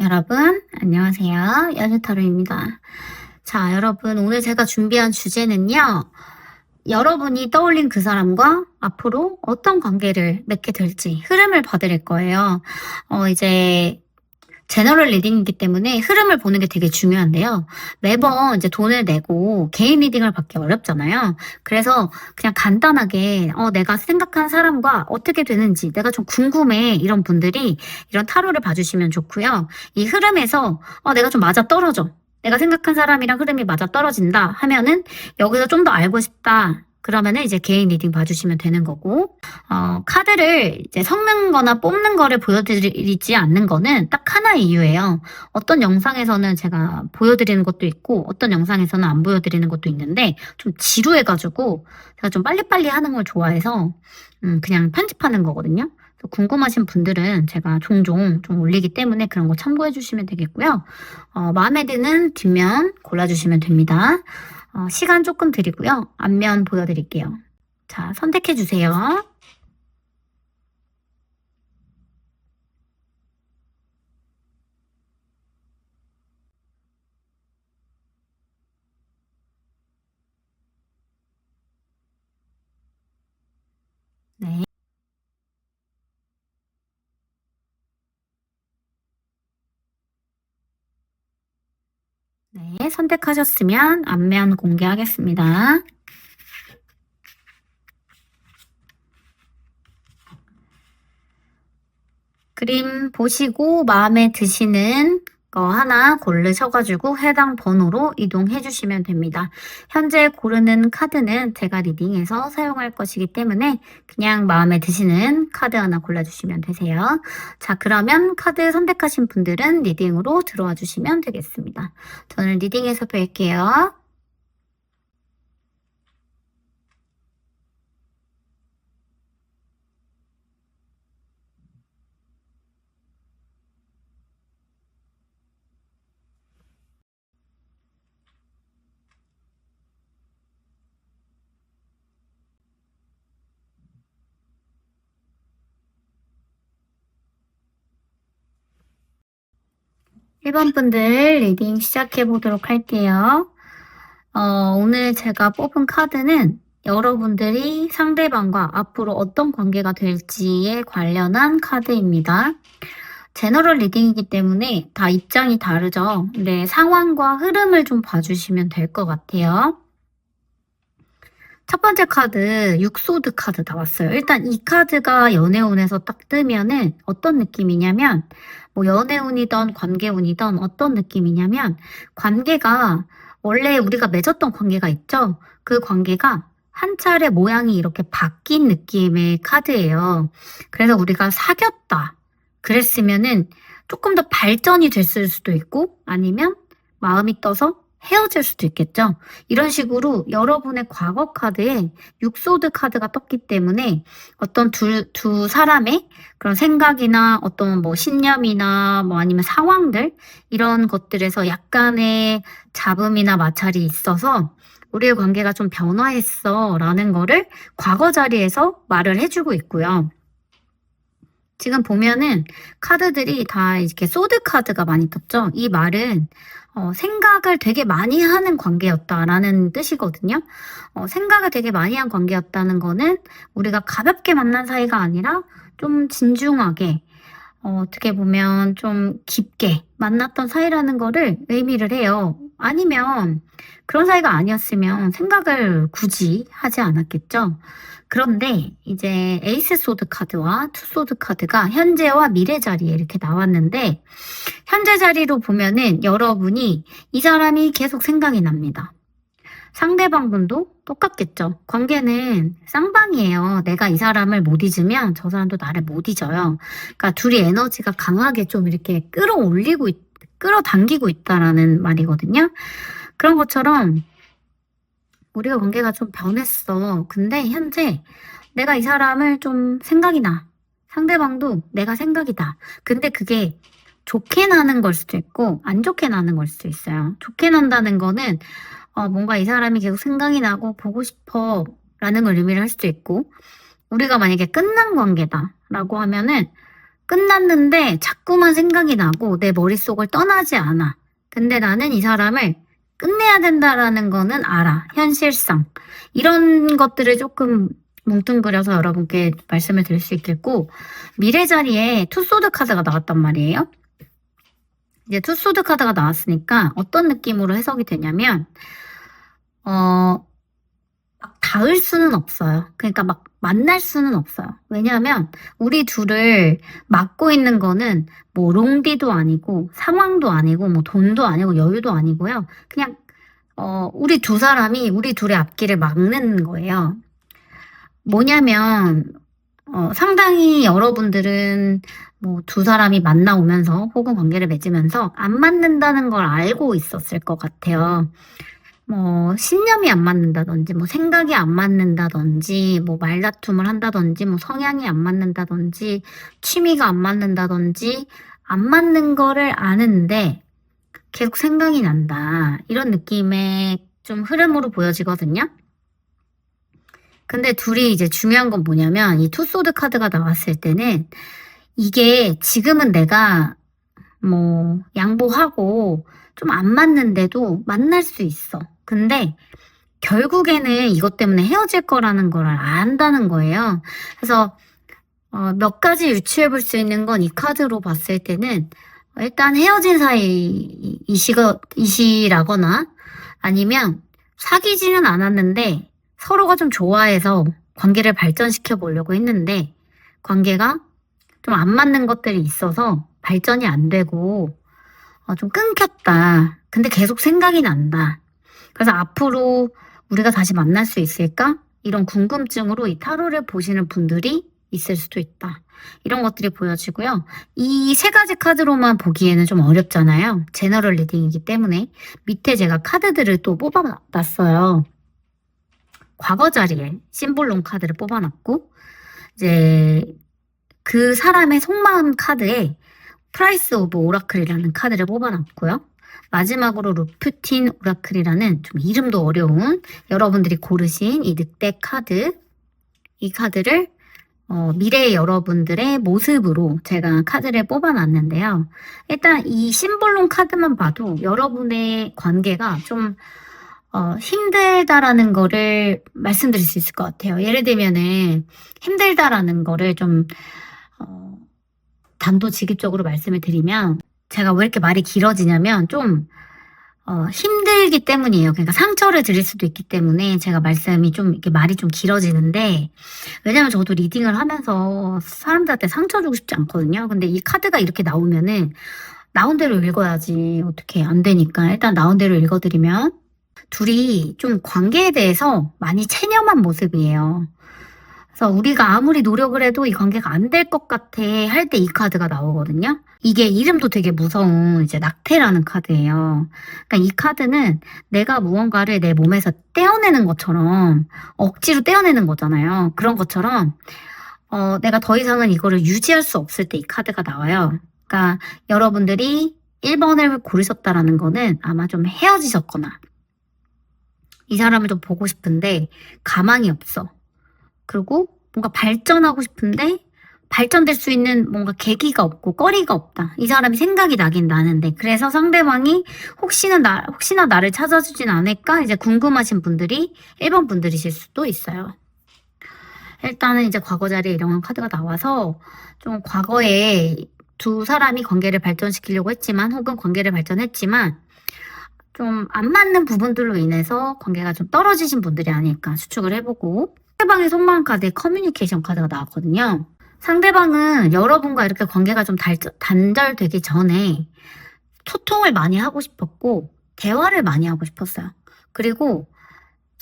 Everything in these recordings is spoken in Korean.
여러분, 안녕하세요. 연유타로입니다. 자, 여러분, 오늘 제가 준비한 주제는요, 여러분이 떠올린 그 사람과 앞으로 어떤 관계를 맺게 될지 흐름을 봐드릴 거예요. 이제 제너럴 리딩이기 때문에 흐름을 보는 게 되게 중요한데요. 매번 이제 돈을 내고 개인 리딩을 받기 어렵잖아요. 그래서 그냥 간단하게 내가 생각한 사람과 어떻게 되는지 내가 좀 궁금해 이런 분들이 이런 타로를 봐주시면 좋고요. 이 흐름에서 내가 좀 맞아떨어져. 내가 생각한 사람이랑 흐름이 맞아떨어진다 하면은 여기서 좀 더 알고 싶다. 그러면은 이제 개인 리딩 봐주시면 되는 거고, 카드를 이제 섞는 거나 뽑는 거를 보여드리지 않는 거는 딱 하나의 이유예요. 어떤 영상에서는 제가 보여드리는 것도 있고, 어떤 영상에서는 안 보여드리는 것도 있는데, 좀 지루해가지고, 제가 좀 빨리빨리 하는 걸 좋아해서, 그냥 편집하는 거거든요. 궁금하신 분들은 제가 종종 좀 올리기 때문에 그런 거 참고해 주시면 되겠고요. 마음에 드는 뒷면 골라주시면 됩니다. 시간 조금 드리고요. 앞면 보여드릴게요. 자, 선택해 주세요. 네. 네, 선택하셨으면 앞면 공개하겠습니다. 그림 보시고 마음에 드시는 거 하나 고르셔가지고 해당 번호로 이동해 주시면 됩니다. 현재 고르는 카드는 제가 리딩에서 사용할 것이기 때문에 그냥 마음에 드시는 카드 하나 골라주시면 되세요. 자, 그러면 카드 선택하신 분들은 리딩으로 들어와 주시면 되겠습니다. 저는 리딩에서 뵐게요. 1번 분들 리딩 시작해 보도록 할게요. 오늘 제가 뽑은 카드는 여러분들이 상대방과 앞으로 어떤 관계가 될지에 관련한 카드입니다. 제너럴 리딩이기 때문에 다 입장이 다르죠. 근데 상황과 흐름을 좀 봐주시면 될 것 같아요. 첫 번째 카드, 육소드 카드 나왔어요. 일단 이 카드가 연애운에서 딱 뜨면은 어떤 느낌이냐면, 뭐 연애운이든 관계운이든 어떤 느낌이냐면, 관계가 원래 우리가 맺었던 관계가 있죠? 그 관계가 한 차례 모양이 이렇게 바뀐 느낌의 카드예요. 그래서 우리가 사귀었다. 그랬으면은 조금 더 발전이 됐을 수도 있고, 아니면 마음이 떠서 헤어질 수도 있겠죠. 이런 식으로 여러분의 과거 카드에 육소드 카드가 떴기 때문에 어떤 두 사람의 그런 생각이나 어떤 뭐 신념이나 뭐 아니면 상황들 이런 것들에서 약간의 잡음이나 마찰이 있어서 우리의 관계가 좀 변화했어 라는 거를 과거 자리에서 말을 해주고 있고요. 지금 보면은 카드들이 다 이렇게 소드 카드가 많이 떴죠. 이 말은 생각을 되게 많이 하는 관계였다라는 뜻이거든요. 생각을 되게 많이 한 관계였다는 거는 우리가 가볍게 만난 사이가 아니라 좀 진중하게 어떻게 보면 좀 깊게 만났던 사이라는 거를 의미를 해요. 아니면 그런 사이가 아니었으면 생각을 굳이 하지 않았겠죠. 그런데 이제 에이스 소드 카드와 투 소드 카드가 현재와 미래 자리에 이렇게 나왔는데 현재 자리로 보면은 여러분이 이 사람이 계속 생각이 납니다. 상대방분도 똑같겠죠. 관계는 쌍방이에요. 내가 이 사람을 못 잊으면 저 사람도 나를 못 잊어요. 그러니까 둘이 에너지가 강하게 좀 이렇게 끌어당기고 있다라는 말이거든요. 그런 것처럼 우리가 관계가 좀 변했어. 근데 현재 내가 이 사람을 좀 생각이 나. 상대방도 내가 생각이 나. 근데 그게 좋게 나는 걸 수도 있고 안 좋게 나는 걸 수도 있어요. 좋게 난다는 거는 뭔가 이 사람이 계속 생각이 나고 보고 싶어 라는 걸 의미를 할 수도 있고 우리가 만약에 끝난 관계다 라고 하면은 끝났는데 자꾸만 생각이 나고 내 머릿속을 떠나지 않아. 근데 나는 이 사람을 끝내야 된다라는 거는 알아. 현실상. 이런 것들을 조금 뭉뚱그려서 여러분께 말씀을 드릴 수 있겠고, 미래 자리에 투소드 카드가 나왔단 말이에요. 이제 투소드 카드가 나왔으니까 어떤 느낌으로 해석이 되냐면, 막 닿을 수는 없어요. 그러니까 막 만날 수는 없어요. 왜냐하면 우리 둘을 막고 있는 거는 뭐 롱디도 아니고 상황도 아니고 뭐 돈도 아니고 여유도 아니고요. 그냥 우리 두 사람이 우리 둘의 앞길을 막는 거예요. 뭐냐면 상당히 여러분들은 뭐 두 사람이 만나오면서 혹은 관계를 맺으면서 안 맞는다는 걸 알고 있었을 것 같아요. 뭐 신념이 안 맞는다든지 뭐 생각이 안 맞는다든지 뭐 말다툼을 한다든지 뭐 성향이 안 맞는다든지 취미가 안 맞는다든지 안 맞는 거를 아는데 계속 생각이 난다. 이런 느낌의 좀 흐름으로 보여지거든요. 근데 둘이 이제 중요한 건 뭐냐면 이 투소드 카드가 나왔을 때는 이게 지금은 내가 뭐 양보하고 좀 안 맞는데도 만날 수 있어. 근데 결국에는 이것 때문에 헤어질 거라는 걸 안다는 거예요. 그래서 몇 가지 유추해 볼 수 있는 건 이 카드로 봤을 때는 일단 헤어진 사이이시라거나 아니면 사귀지는 않았는데 서로가 좀 좋아해서 관계를 발전시켜 보려고 했는데 관계가 좀 안 맞는 것들이 있어서 발전이 안 되고 좀 끊겼다. 근데 계속 생각이 난다. 그래서 앞으로 우리가 다시 만날 수 있을까? 이런 궁금증으로 이 타로를 보시는 분들이 있을 수도 있다. 이런 것들이 보여지고요. 이 세 가지 카드로만 보기에는 좀 어렵잖아요. 제너럴 리딩이기 때문에 밑에 제가 카드들을 또 뽑아놨어요. 과거 자리에 심볼론 카드를 뽑아놨고 이제 그 사람의 속마음 카드에 프라이스 오브 오라클이라는 카드를 뽑아놨고요. 마지막으로 루프틴 오라클이라는 좀 이름도 어려운 여러분들이 고르신 이 늑대 카드, 이 카드를 미래의 여러분들의 모습으로 제가 카드를 뽑아놨는데요. 일단 이 심볼론 카드만 봐도 여러분의 관계가 좀 힘들다라는 거를 말씀드릴 수 있을 것 같아요. 예를 들면은 힘들다라는 거를 좀 단도직입적으로 말씀을 드리면 제가 왜 이렇게 말이 길어지냐면 좀 힘들기 때문이에요. 그러니까 상처를 드릴 수도 있기 때문에 제가 말씀이 좀 이렇게 말이 좀 길어지는데 왜냐면 저도 리딩을 하면서 사람들한테 상처 주고 싶지 않거든요. 근데 이 카드가 이렇게 나오면은 나온 대로 읽어야지 어떻게 안 되니까 일단 나온 대로 읽어드리면 둘이 좀 관계에 대해서 많이 체념한 모습이에요. 그래서 우리가 아무리 노력을 해도 이 관계가 안 될 것 같아 할 때 이 카드가 나오거든요. 이게 이름도 되게 무서운 이제 낙태라는 카드예요. 그러니까 이 카드는 내가 무언가를 내 몸에서 떼어내는 것처럼 억지로 떼어내는 거잖아요. 그런 것처럼 내가 더 이상은 이거를 유지할 수 없을 때 이 카드가 나와요. 그러니까 여러분들이 1번을 고르셨다라는 거는 아마 좀 헤어지셨거나 이 사람을 좀 보고 싶은데 가망이 없어. 그리고 뭔가 발전하고 싶은데 발전될 수 있는 뭔가 계기가 없고 꺼리가 없다. 이 사람이 생각이 나긴 나는데 그래서 상대방이 혹시나 나를 찾아주진 않을까 이제 궁금하신 분들이 1번 분들이실 수도 있어요. 일단은 이제 과거 자리에 이런 카드가 나와서 좀 과거에 두 사람이 관계를 발전시키려고 했지만 혹은 관계를 발전했지만 좀 안 맞는 부분들로 인해서 관계가 좀 떨어지신 분들이 아닐까 추측을 해보고 상대방의 속마음 카드에 커뮤니케이션 카드가 나왔거든요. 상대방은 여러분과 이렇게 관계가 좀 단절되기 전에 소통을 많이 하고 싶었고 대화를 많이 하고 싶었어요. 그리고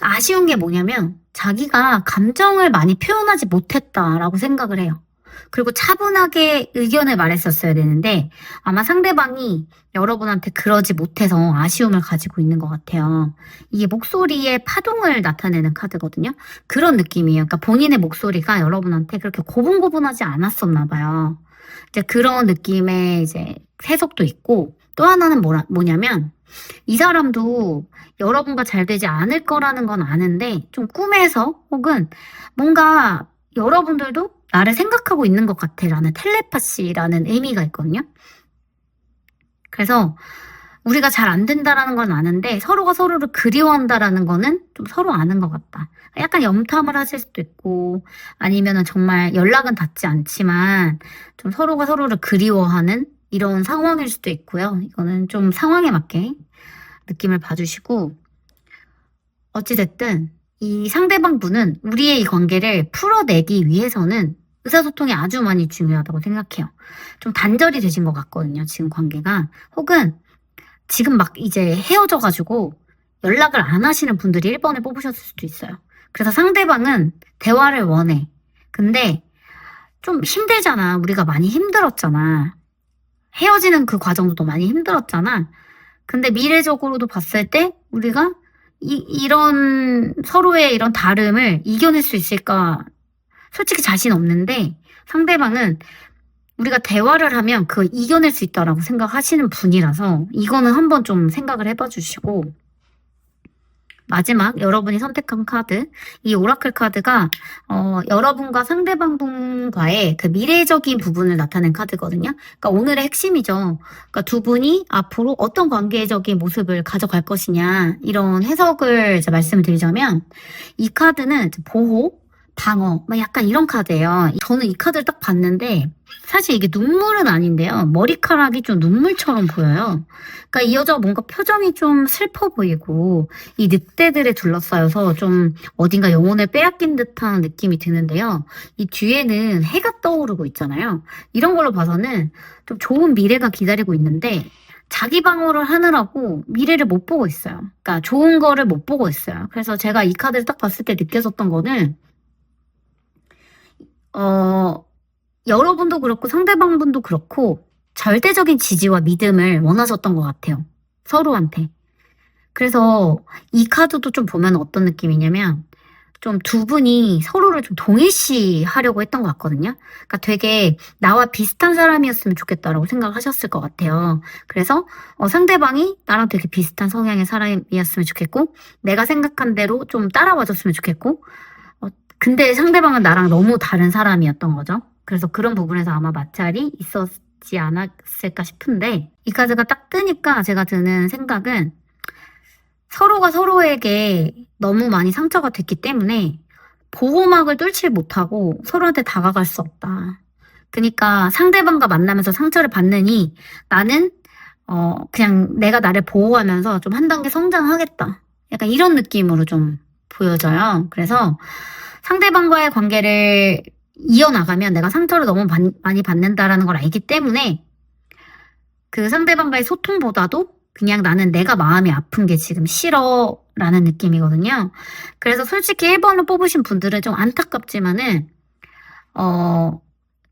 아쉬운 게 뭐냐면 자기가 감정을 많이 표현하지 못했다라고 생각을 해요. 그리고 차분하게 의견을 말했었어야 되는데 아마 상대방이 여러분한테 그러지 못해서 아쉬움을 가지고 있는 것 같아요. 이게 목소리의 파동을 나타내는 카드거든요. 그런 느낌이에요. 그러니까 본인의 목소리가 여러분한테 그렇게 고분고분하지 않았었나 봐요. 이제 그런 느낌의 이제 해석도 있고 또 하나는 뭐냐면 이 사람도 여러분과 잘 되지 않을 거라는 건 아는데 좀 꿈에서 혹은 뭔가 여러분들도 나를 생각하고 있는 것 같아 라는 텔레파시라는 의미가 있거든요. 그래서 우리가 잘 안 된다라는 건 아는데 서로가 서로를 그리워한다라는 거는 좀 서로 아는 것 같다. 약간 염탐을 하실 수도 있고 아니면은 정말 연락은 닿지 않지만 좀 서로가 서로를 그리워하는 이런 상황일 수도 있고요. 이거는 좀 상황에 맞게 느낌을 봐주시고 어찌됐든 이 상대방 분은 우리의 이 관계를 풀어내기 위해서는 의사소통이 아주 많이 중요하다고 생각해요. 좀 단절이 되신 것 같거든요. 지금 관계가. 혹은 지금 막 이제 헤어져가지고 연락을 안 하시는 분들이 1번을 뽑으셨을 수도 있어요. 그래서 상대방은 대화를 원해. 근데 좀 힘들잖아. 우리가 많이 힘들었잖아. 헤어지는 그 과정도 많이 힘들었잖아. 근데 미래적으로도 봤을 때 우리가 이런 서로의 이런 다름을 이겨낼 수 있을까? 솔직히 자신 없는데 상대방은 우리가 대화를 하면 그걸 이겨낼 수 있다라고 생각하시는 분이라서 이거는 한번 좀 생각을 해봐 주시고 마지막 여러분이 선택한 카드 이 오라클 카드가 여러분과 상대방 분과의 그 미래적인 부분을 나타낸 카드거든요. 그러니까 오늘의 핵심이죠. 그러니까 두 분이 앞으로 어떤 관계적인 모습을 가져갈 것이냐 이런 해석을 이제 말씀을 드리자면 이 카드는 보호, 방어 막 약간 이런 카드예요. 저는 이 카드를 딱 봤는데 사실 이게 눈물은 아닌데요. 머리카락이 좀 눈물처럼 보여요. 그러니까 이 여자가 뭔가 표정이 좀 슬퍼 보이고 이 늑대들에 둘러싸여서 좀 어딘가 영혼을 빼앗긴 듯한 느낌이 드는데요. 이 뒤에는 해가 떠오르고 있잖아요. 이런 걸로 봐서는 좀 좋은 미래가 기다리고 있는데 자기 방어를 하느라고 미래를 못 보고 있어요. 그러니까 좋은 거를 못 보고 있어요. 그래서 제가 이 카드를 딱 봤을 때 느껴졌던 거는 여러분도 그렇고 상대방분도 그렇고 절대적인 지지와 믿음을 원하셨던 것 같아요. 서로한테. 그래서 이 카드도 좀 보면 어떤 느낌이냐면 좀 두 분이 서로를 좀 동일시 하려고 했던 것 같거든요. 그러니까 되게 나와 비슷한 사람이었으면 좋겠다라고 생각하셨을 것 같아요. 그래서 상대방이 나랑 되게 비슷한 성향의 사람이었으면 좋겠고 내가 생각한 대로 좀 따라와줬으면 좋겠고 근데 상대방은 나랑 너무 다른 사람이었던 거죠. 그래서 그런 부분에서 아마 마찰이 있었지 않았을까 싶은데 이 카드가 딱 뜨니까 제가 드는 생각은 서로가 서로에게 너무 많이 상처가 됐기 때문에 보호막을 뚫지 못하고 서로한테 다가갈 수 없다. 그러니까 상대방과 만나면서 상처를 받느니 나는 그냥 내가 나를 보호하면서 좀 한 단계 성장하겠다. 약간 이런 느낌으로 좀 보여져요. 그래서 상대방과의 관계를 이어나가면 내가 상처를 너무 많이 받는다라는 걸 알기 때문에 그 상대방과의 소통보다도 그냥 나는 내가 마음이 아픈 게 지금 싫어 라는 느낌이거든요. 그래서 솔직히 1번을 뽑으신 분들은 좀 안타깝지만은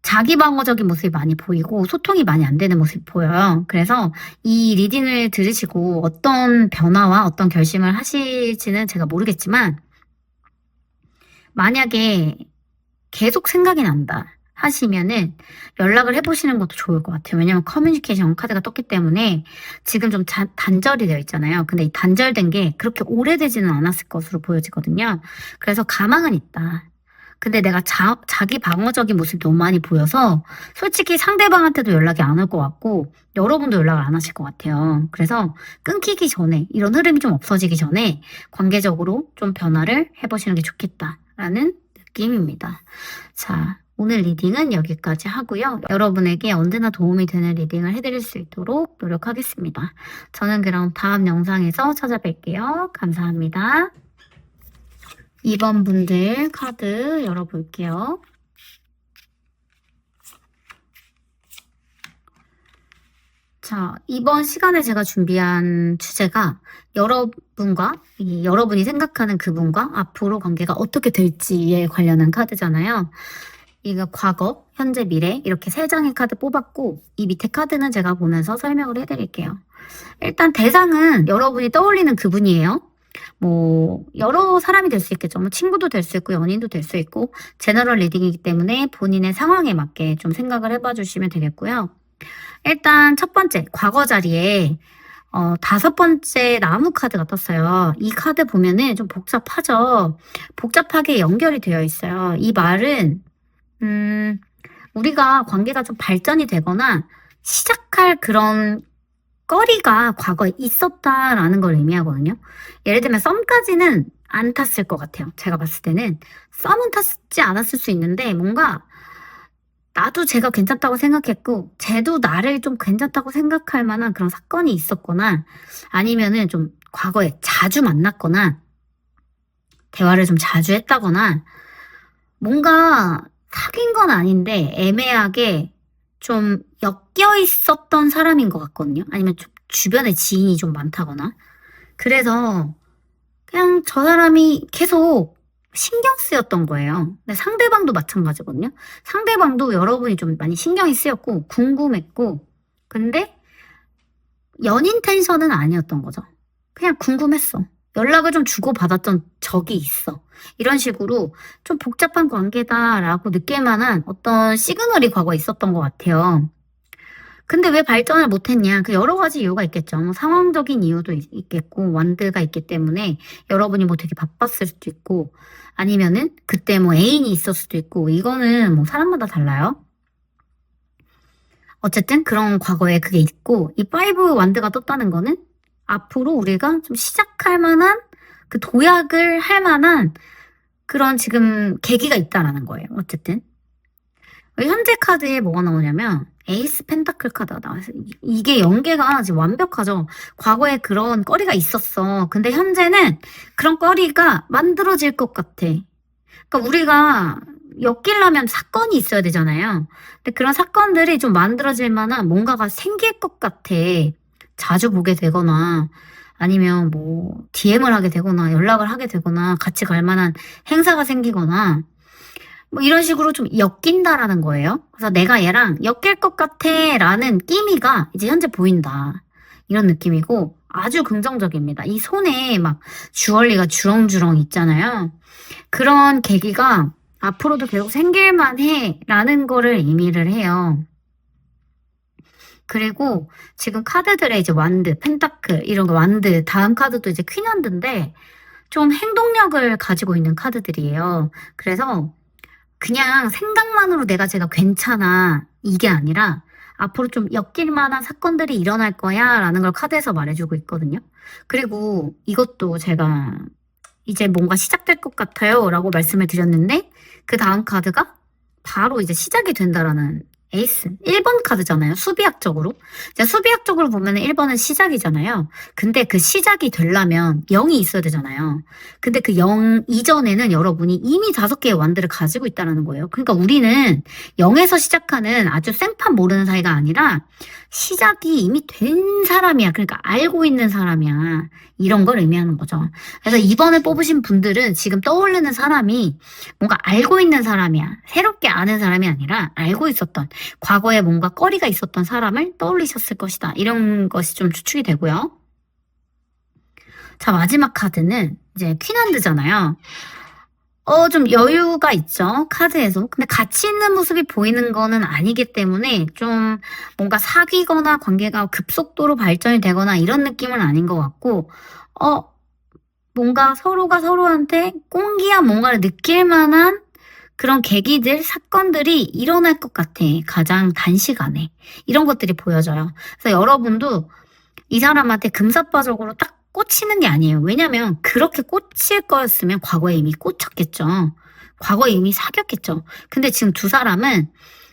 자기 방어적인 모습이 많이 보이고 소통이 많이 안 되는 모습이 보여요. 그래서 이 리딩을 들으시고 어떤 변화와 어떤 결심을 하실지는 제가 모르겠지만 만약에 계속 생각이 난다 하시면은 연락을 해보시는 것도 좋을 것 같아요. 왜냐면 커뮤니케이션 카드가 떴기 때문에 지금 좀 단절이 되어 있잖아요. 근데 이 단절된 게 그렇게 오래되지는 않았을 것으로 보여지거든요. 그래서 가망은 있다. 근데 내가 자기 방어적인 모습이 너무 많이 보여서 솔직히 상대방한테도 연락이 안 올 것 같고 여러분도 연락을 안 하실 것 같아요. 그래서 끊기기 전에 이런 흐름이 좀 없어지기 전에 관계적으로 좀 변화를 해보시는 게 좋겠다라는 느낌입니다. 자, 오늘 리딩은 여기까지 하고요. 여러분에게 언제나 도움이 되는 리딩을 해드릴 수 있도록 노력하겠습니다. 저는 그럼 다음 영상에서 찾아뵐게요. 감사합니다. 2번 분들 카드 열어볼게요. 자, 이번 시간에 제가 준비한 주제가 여러분이 생각하는 그분과 앞으로 관계가 어떻게 될지에 관련한 카드잖아요. 이거 과거, 현재, 미래 이렇게 3장의 카드 뽑았고 이 밑에 카드는 제가 보면서 설명을 해드릴게요. 일단 대상은 여러분이 떠올리는 그분이에요. 뭐 여러 사람이 될 수 있겠죠. 뭐 친구도 될 수 있고 연인도 될 수 있고 제너럴 리딩이기 때문에 본인의 상황에 맞게 좀 생각을 해봐 주시면 되겠고요. 일단 첫 번째 과거 자리에 5번째 나무 카드가 떴어요. 이 카드 보면은 좀 복잡하죠. 복잡하게 연결이 되어 있어요. 이 말은 음, 우리가 관계가 좀 발전이 되거나 시작할 그런 꺼리가 과거에 있었다라는 걸 의미하거든요. 예를 들면 썸까지는 안 탔을 것 같아요. 제가 봤을 때는 썸은 탔지 않았을 수 있는데 뭔가 나도 제가 괜찮다고 생각했고 쟤도 나를 좀 괜찮다고 생각할 만한 그런 사건이 있었거나 아니면은 좀 과거에 자주 만났거나 대화를 좀 자주 했다거나 뭔가 사귄 건 아닌데 애매하게 좀 엮여 있었던 사람인 것 같거든요. 아니면 좀 주변에 지인이 좀 많다거나. 그래서 그냥 저 사람이 계속 신경 쓰였던 거예요. 근데 상대방도 마찬가지거든요. 상대방도 여러분이 좀 많이 신경이 쓰였고 궁금했고 근데 연인 텐션은 아니었던 거죠. 그냥 궁금했어. 연락을 좀 주고받았던 적이 있어. 이런 식으로 좀 복잡한 관계다라고 느낄 만한 어떤 시그널이 과거에 있었던 것 같아요. 근데 왜 발전을 못했냐? 그 여러 가지 이유가 있겠죠. 뭐 상황적인 이유도 있겠고, 완드가 있기 때문에 여러분이 뭐 되게 바빴을 수도 있고, 아니면은 그때 뭐 애인이 있을 수도 있고, 이거는 뭐 사람마다 달라요. 어쨌든 그런 과거에 그게 있고, 이 파이브 완드가 떴다는 거는 앞으로 우리가 좀 시작할 만한 그 도약을 할 만한 그런 지금 계기가 있다라는 거예요. 어쨌든. 현재 카드에 뭐가 나오냐면 에이스 펜타클 카드가 나와서 이게 연계가 지금 완벽하죠. 과거에 그런 꺼리가 있었어. 근데 현재는 그런 꺼리가 만들어질 것 같아. 그러니까 우리가 엮이려면 사건이 있어야 되잖아요. 근데 그런 사건들이 좀 만들어질 만한 뭔가가 생길 것 같아. 자주 보게 되거나 아니면 뭐 DM을 하게 되거나 연락을 하게 되거나 같이 갈 만한 행사가 생기거나 뭐 이런 식으로 좀 엮인다라는 거예요. 그래서 내가 얘랑 엮일 것 같아 라는 끼미가 이제 현재 보인다. 이런 느낌이고 아주 긍정적입니다. 이 손에 막 주얼리가 주렁주렁 있잖아요. 그런 계기가 앞으로도 계속 생길만 해 라는 거를 의미를 해요. 그리고 지금 카드들의 이제 완드, 펜타클 이런 거 완드 다음 카드도 이제 퀸핸드인데 좀 행동력을 가지고 있는 카드들이에요. 그래서 그냥 생각만으로 제가 괜찮아 이게 아니라 앞으로 좀 엮일 만한 사건들이 일어날 거야 라는 걸 카드에서 말해주고 있거든요. 그리고 이것도 제가 이제 뭔가 시작될 것 같아요 라고 말씀을 드렸는데 그 다음 카드가 바로 이제 시작이 된다라는 에이스. 1번 카드잖아요. 수비학적으로. 이제 수비학적으로 보면은 1번은 시작이잖아요. 근데 그 시작이 되려면 0이 있어야 되잖아요. 근데 그 0 이전에는 여러분이 이미 5개의 완드를 가지고 있다는 거예요. 그러니까 우리는 0에서 시작하는 아주 생판 모르는 사이가 아니라 시작이 이미 된 사람이야. 그러니까 알고 있는 사람이야. 이런 걸 의미하는 거죠. 그래서 이번에 뽑으신 분들은 지금 떠오르는 사람이 뭔가 알고 있는 사람이야. 새롭게 아는 사람이 아니라 알고 있었던 과거에 뭔가 꺼리가 있었던 사람을 떠올리셨을 것이다. 이런 것이 좀 추측이 되고요. 자, 마지막 카드는 이제 퀸핸드잖아요. 좀 여유가 있죠. 카드에서. 근데 같이 있는 모습이 보이는 거는 아니기 때문에 좀 뭔가 사귀거나 관계가 급속도로 발전이 되거나 이런 느낌은 아닌 것 같고, 뭔가 서로가 서로한테 꽁기한 뭔가를 느낄 만한 그런 계기들, 사건들이 일어날 것 같아. 가장 단시간에. 이런 것들이 보여져요. 그래서 여러분도 이 사람한테 금사빠적으로 딱 꽂히는 게 아니에요. 왜냐면 그렇게 꽂힐 거였으면 과거에 이미 꽂혔겠죠. 과거에 이미 사귀었겠죠. 근데 지금 두 사람은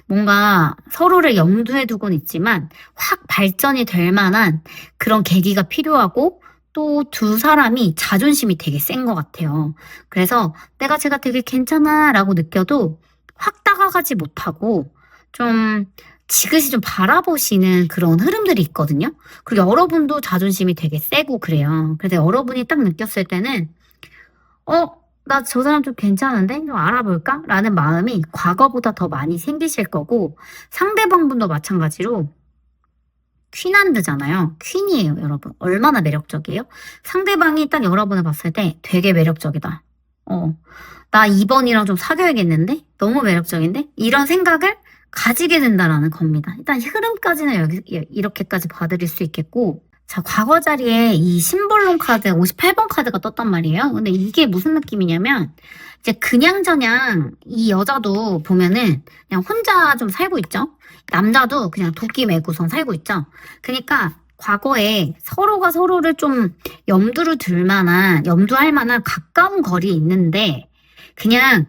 뭔가 서로를 염두에 두고는 있지만 확 발전이 될 만한 그런 계기가 필요하고 또 두 사람이 자존심이 되게 센 것 같아요. 그래서 제가 되게 괜찮아 라고 느껴도 확 다가가지 못하고 좀 지그시 좀 바라보시는 그런 흐름들이 있거든요. 그리고 여러분도 자존심이 되게 세고 그래요. 그래서 여러분이 딱 느꼈을 때는 나 저 사람 좀 괜찮은데? 좀 알아볼까? 라는 마음이 과거보다 더 많이 생기실 거고 상대방분도 마찬가지로 퀸핸드잖아요. 퀸이에요, 여러분. 얼마나 매력적이에요? 상대방이 딱 여러분을 봤을 때 되게 매력적이다. 나 2번이랑 좀 사귀어야겠는데? 너무 매력적인데? 이런 생각을 가지게 된다라는 겁니다. 일단 흐름까지는 이렇게까지 봐드릴 수 있겠고 자, 과거 자리에 이 심볼론 카드 58번 카드가 떴단 말이에요. 근데 이게 무슨 느낌이냐면 이제 그냥저냥 이 여자도 보면은 그냥 혼자 좀 살고 있죠. 남자도 그냥 도끼 메고선 살고 있죠. 그러니까 과거에 서로가 서로를 좀 염두할 만한 가까운 거리에 있는데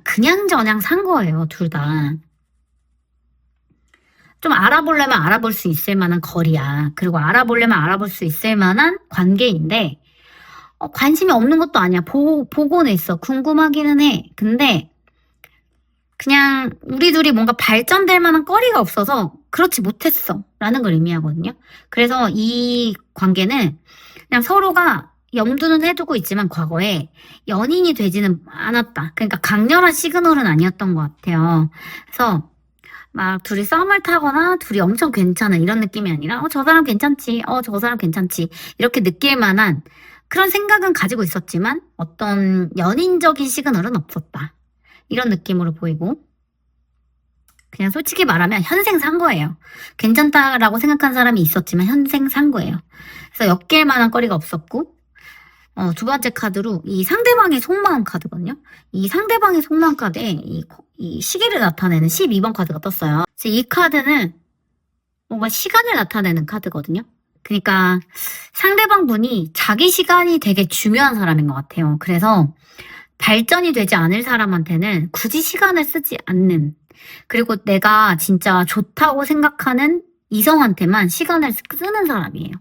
그냥저냥 산 거예요, 둘 다. 좀 알아보려면 알아볼 수 있을 만한 거리야. 그리고 알아보려면 알아볼 수 있을 만한 관계인데, 관심이 없는 것도 아니야. 보고는 있어. 궁금하기는 해. 근데, 그냥 우리 둘이 뭔가 발전될 만한 거리가 없어서 그렇지 못했어. 라는 걸 의미하거든요. 그래서 이 관계는 그냥 서로가 염두는 해두고 있지만 과거에 연인이 되지는 않았다. 그러니까 강렬한 시그널은 아니었던 것 같아요. 그래서 막 둘이 썸을 타거나 둘이 엄청 괜찮은 이런 느낌이 아니라 저 사람 괜찮지, 저 사람 괜찮지 이렇게 느낄 만한 그런 생각은 가지고 있었지만 어떤 연인적인 시그널은 없었다. 이런 느낌으로 보이고 그냥 솔직히 말하면 현생 산 거예요. 괜찮다라고 생각한 사람이 있었지만 현생 산 거예요. 그래서 엮일 만한 거리가 없었고 두 번째 카드로 이 상대방의 속마음 카드거든요. 이 상대방의 속마음 카드에 이 시기를 나타내는 12번 카드가 떴어요. 이 카드는 뭔가 시간을 나타내는 카드거든요. 그러니까 상대방 분이 자기 시간이 되게 중요한 사람인 것 같아요. 그래서 발전이 되지 않을 사람한테는 굳이 시간을 쓰지 않는, 그리고 내가 진짜 좋다고 생각하는 이성한테만 시간을 쓰는 사람이에요.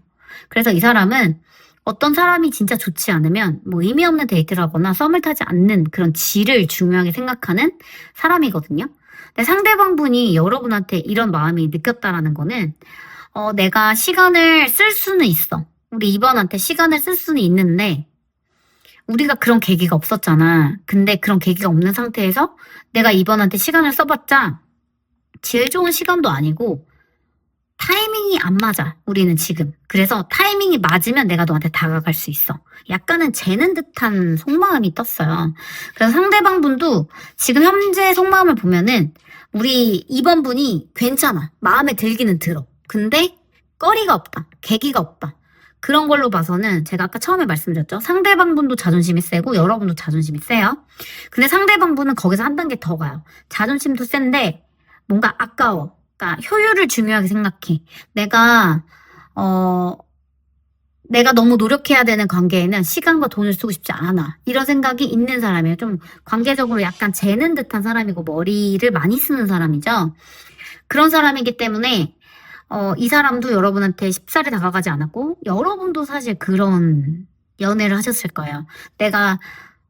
그래서 이 사람은 어떤 사람이 진짜 좋지 않으면 뭐 의미 없는 데이트를 하거나 썸을 타지 않는 그런 질을 중요하게 생각하는 사람이거든요. 근데 상대방 분이 여러분한테 이런 마음이 느꼈다라는 거는 내가 시간을 쓸 수는 있어. 우리 2번한테 시간을 쓸 수는 있는데 우리가 그런 계기가 없었잖아. 근데 그런 계기가 없는 상태에서 내가 2번한테 시간을 써봤자 제일 좋은 시간도 아니고 타이밍이 안 맞아, 우리는 지금. 그래서 타이밍이 맞으면 내가 너한테 다가갈 수 있어. 약간은 재는 듯한 속마음이 떴어요. 그래서 상대방 분도 지금 현재 속마음을 보면은 우리 2번 분이 괜찮아. 마음에 들기는 들어. 근데 거리가 없다. 계기가 없다. 그런 걸로 봐서는 제가 아까 처음에 말씀드렸죠. 상대방 분도 자존심이 세고 여러분도 자존심이 세요. 근데 상대방 분은 거기서 한 단계 더 가요. 자존심도 센데 뭔가 아까워. 그러니까 효율을 중요하게 생각해. 내가 너무 노력해야 되는 관계에는 시간과 돈을 쓰고 싶지 않아. 이런 생각이 있는 사람이에요. 좀 관계적으로 약간 재는 듯한 사람이고 머리를 많이 쓰는 사람이죠. 그런 사람이기 때문에 이 사람도 여러분한테 쉽사리 다가가지 않았고 여러분도 사실 그런 연애를 하셨을 거예요. 내가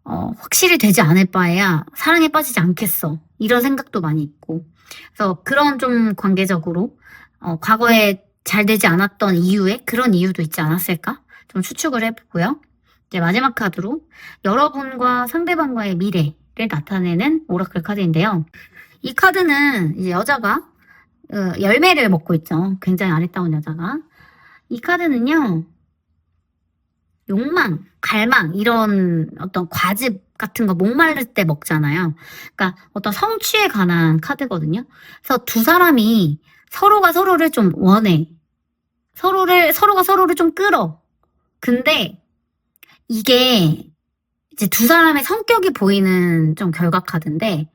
확실히 되지 않을 바에야 사랑에 빠지지 않겠어. 이런 생각도 많이 있고. 그래서 그런 좀 관계적으로 과거에 잘 되지 않았던 이유에 그런 이유도 있지 않았을까? 좀 추측을 해보고요. 이제 마지막 카드로 여러분과 상대방과의 미래를 나타내는 오라클 카드인데요. 이 카드는 이제 여자가 열매를 먹고 있죠. 굉장히 아리따운 여자가. 이 카드는요. 욕망, 갈망 이런 어떤 과즙 같은 거 목마를 때 먹잖아요. 그러니까 어떤 성취에 관한 카드거든요. 그래서 두 사람이 서로가 서로를 좀 원해. 서로가 서로를 좀 끌어. 근데 이게 이제 두 사람의 성격이 보이는 좀 결과 카드인데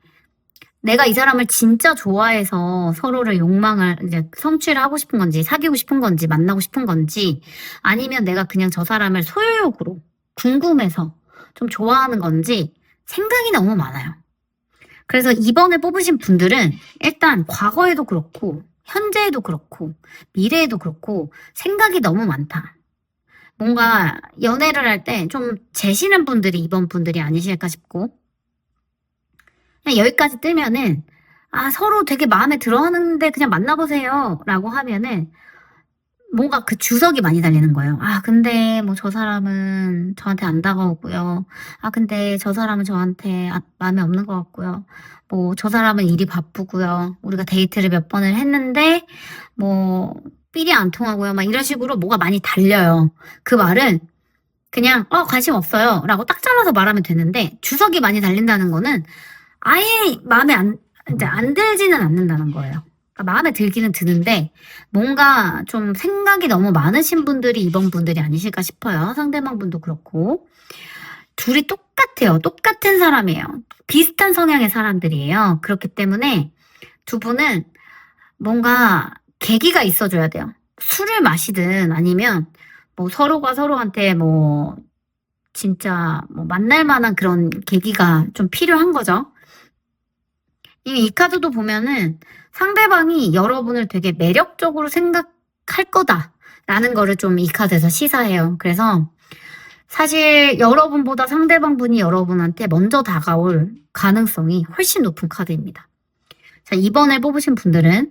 내가 이 사람을 진짜 좋아해서 서로를 욕망을 이제 성취를 하고 싶은 건지 사귀고 싶은 건지 만나고 싶은 건지 아니면 내가 그냥 저 사람을 소유욕으로 궁금해서 좀 좋아하는 건지 생각이 너무 많아요. 그래서 2번을 뽑으신 분들은 일단 과거에도 그렇고 현재에도 그렇고 미래에도 그렇고 생각이 너무 많다. 뭔가 연애를 할 때 좀 재시는 분들이 2번 분들이 아니실까 싶고 그냥 여기까지 뜨면은 서로 되게 마음에 들어하는데 그냥 만나보세요 라고 하면은 뭔가 그 주석이 많이 달리는 거예요. 근데 뭐 저 사람은 저한테 안 다가오고요. 근데 저 사람은 저한테 마음에 없는 것 같고요. 뭐 저 사람은 일이 바쁘고요. 우리가 데이트를 몇 번을 했는데 뭐 삘이 안 통하고요. 막 이런 식으로 뭐가 많이 달려요. 그 말은 그냥 관심 없어요 라고 딱 잘라서 말하면 되는데 주석이 많이 달린다는 거는 아예 마음에 안 들지는 않는다는 거예요. 그러니까 마음에 들기는 드는데 뭔가 좀 생각이 너무 많으신 분들이 이번 분들이 아니실까 싶어요. 상대방분도 그렇고. 둘이 똑같아요. 똑같은 사람이에요. 비슷한 성향의 사람들이에요. 그렇기 때문에 두 분은 뭔가 계기가 있어줘야 돼요. 술을 마시든 아니면 뭐 서로가 서로한테 뭐 진짜 뭐 만날 만한 그런 계기가 좀 필요한 거죠. 이 카드도 보면은 상대방이 여러분을 되게 매력적으로 생각할 거다라는 거를 좀 이 카드에서 시사해요. 그래서 사실 여러분보다 상대방 분이 여러분한테 먼저 다가올 가능성이 훨씬 높은 카드입니다. 자, 이번에 뽑으신 분들은